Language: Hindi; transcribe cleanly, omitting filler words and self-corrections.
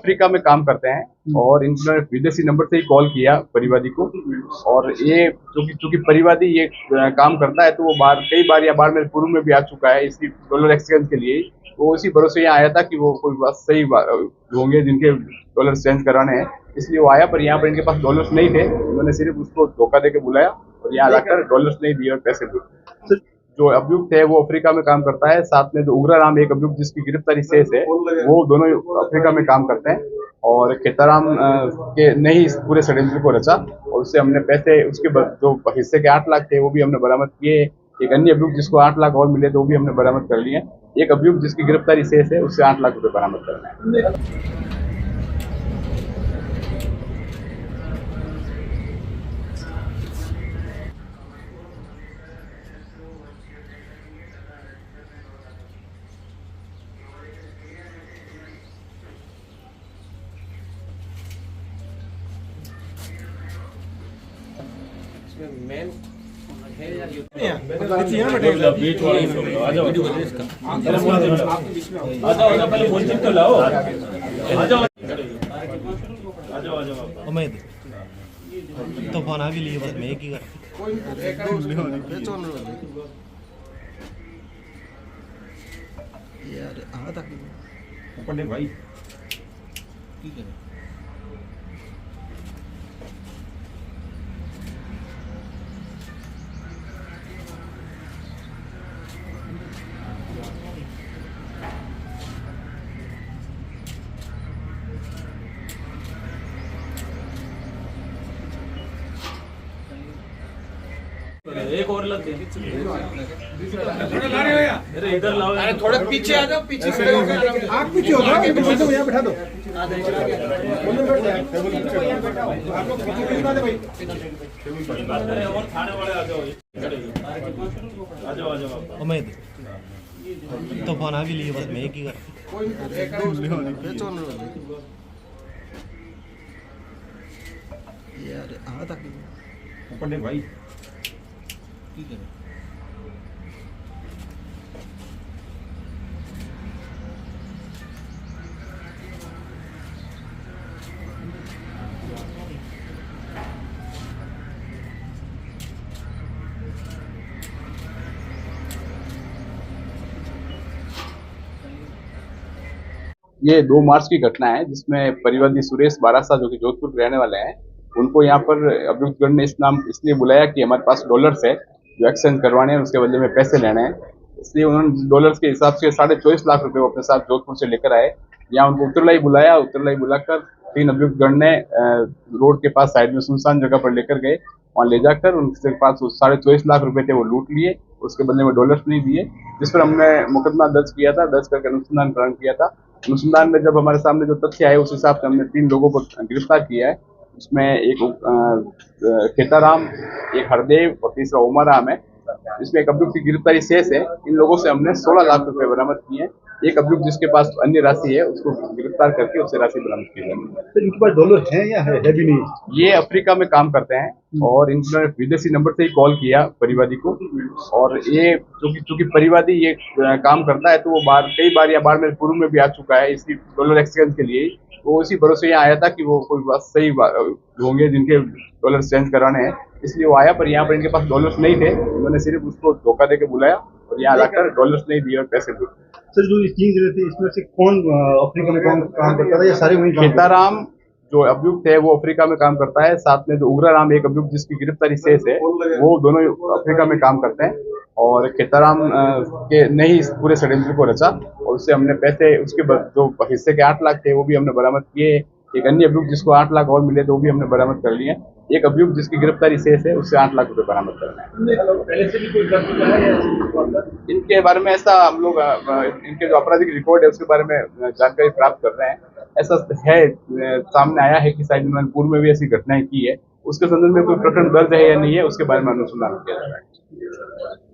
अफ्रीका में काम करते हैं और इन्होंने विदेशी नंबर से ही कॉल किया परिवादी को। और ये चूंकि परिवादी ये काम करता है तो वो कई बार या बार मेरे पूर्व में भी आ चुका है इसी डॉलर एक्सचेंज के लिए। वो उसी भरोसे यहाँ आया था कि वो कोई बात सही होंगे जिनके डॉलर चेंज कराने हैं, इसलिए वो आया। पर यहाँ पर इनके पास डॉलर्स नहीं थे, उन्होंने सिर्फ उसको धोखा देके बुलाया और यहाँ लाकर डॉलर्स नहीं दिए और पैसे दिए। जो अभियुक्त है वो अफ्रीका में काम करता है, साथ में जो उग्राराम एक अभियुक्त जिसकी गिरफ्तारी शेष है वो दोनों अफ्रीका में काम करते हैं। और खेताराम के ने ही इस पूरे षड्यंत्र को रचा और उससे हमने पैसे उसके जो हिस्से के 8 लाख थे वो भी हमने बरामद किए। एक अन्य अभियुक्त जिसको 8 लाख और मिले तो वो भी हमने बरामद कर लिए। एक अभियुक्त जिसकी गिरफ्तारी शेष है उससे 8 लाख रुपए बरामद करना है। मेन तूफान आ भी लिए बस मैं एक ही यार आ तक भाई की करे एक और लग अरे इधर लाओ, अरे थोड़ा पीछे आ जाओ, पीछे खड़े हो गए आप, पीछे हो जाओ, यहाँ बैठा दो आप लोग पीछे बैठा दे भाई, और थाने वाले आ जाओ, आ जाओ आ जाओ। उम्मीद तूफान आ भी लिए बस मैं एक ही यार आ तक भाई की करे ये 2 मार्च की घटना है जिसमें परिवादी सुरेश बारासा जो कि जोधपुर के रहने वाले हैं, उनको यहाँ पर अभियुक्तगण ने इसलिए बुलाया कि हमारे पास डॉलर्स है जो एक्सचेंज करवाने हैं, उसके बदले में पैसे लेने हैं। इसलिए उन्होंने डॉलर्स के हिसाब से 24.5 लाख रुपए अपने साथ जोधपुर से लेकर आए। यहाँ उनको उत्तरलाई बुलाया, उत्तरलाई बुलाकर 3 अभियुक्तगण ने रोड के पास साइड में सुनसान जगह पर लेकर गए। वहाँ ले जाकर उनके पास 24.5 लाख रुपए थे वो लूट लिए, उसके बदले में डॉलर्स नहीं दिए, जिस पर हमने मुकदमा दर्ज किया था, दर्ज करके अनुसंधान प्रारंभ किया था। अनुसंधान में जब हमारे सामने जो तथ्य आए उस हिसाब से हमने 3 लोगों को गिरफ्तार किया है। उसमें एक खेताराम, एक हरदेव और तीसरा उमाराम है। इसमें एक अभियुक्त की गिरफ्तारी शेष है। इन लोगों से हमने 16 लाख रुपए बरामद किए हैं। एक अभियुक्त जिसके पास अन्य राशि है उसको गिरफ्तार करके उससे राशि बरामद की गई। तो इनके पास डॉलर है या है भी नहीं? ये अफ्रीका में काम करते हैं और इन्होंने विदेशी नंबर से ही कॉल किया परिवादी को। और ये चूंकि परिवादी ये काम करता है तो वो कई बार या बार मेरे पूर्व में भी आ चुका है इसी डॉलर एक्सचेंज के लिए। वो उसी भरोसे यहाँ आया था कि वो कोई बात सही होंगे जिनके डॉलर चेंज कराने हैं, इसलिए वो आया। पर यहाँ पर इनके पास डॉलर्स नहीं थे, उन्होंने सिर्फ उसको धोखा देके बुलाया और यहाँ लाकर डॉलर्स नहीं दिए और पैसे दिए। सर जो ये 3 जने थे इसमें से कौन अफ्रीका में काम करता था या सारे वहीं? खेताराम जो अभियुक्त है वो अफ्रीका में काम करता है, साथ में जो उग्राराम एक अभियुक्त जिसकी गिरफ्तारी शेष है वो दोनों अफ्रीका में काम करते हैं। और खेताराम के ने ही इस पूरे षड्यंत्र को रचा और उससे हमने पैसे उसके जो हिस्से के 8 लाख थे वो भी हमने बरामद किए। एक अन्य अभियुक्त जिसको 8 लाख और मिले तो वो भी हमने बरामद कर लिए। एक अभियुक्त जिसकी गिरफ्तारी शेष है उससे 8 लाख रुपए बरामद करना है। पहले से भी कोई कर चुका है? इनके बारे में ऐसा हम लोग इनके जो आपराधिक रिकॉर्ड है उसके बारे में जानकारी प्राप्त कर रहे हैं। ऐसा है सामने आया है कि शायद उन्होंने पूर्व में भी ऐसी घटनाएं की है, उसके संदर्भ में कोई प्रकरण दर्ज है या नहीं है उसके बारे में अनुसंधान किया जा रहा है।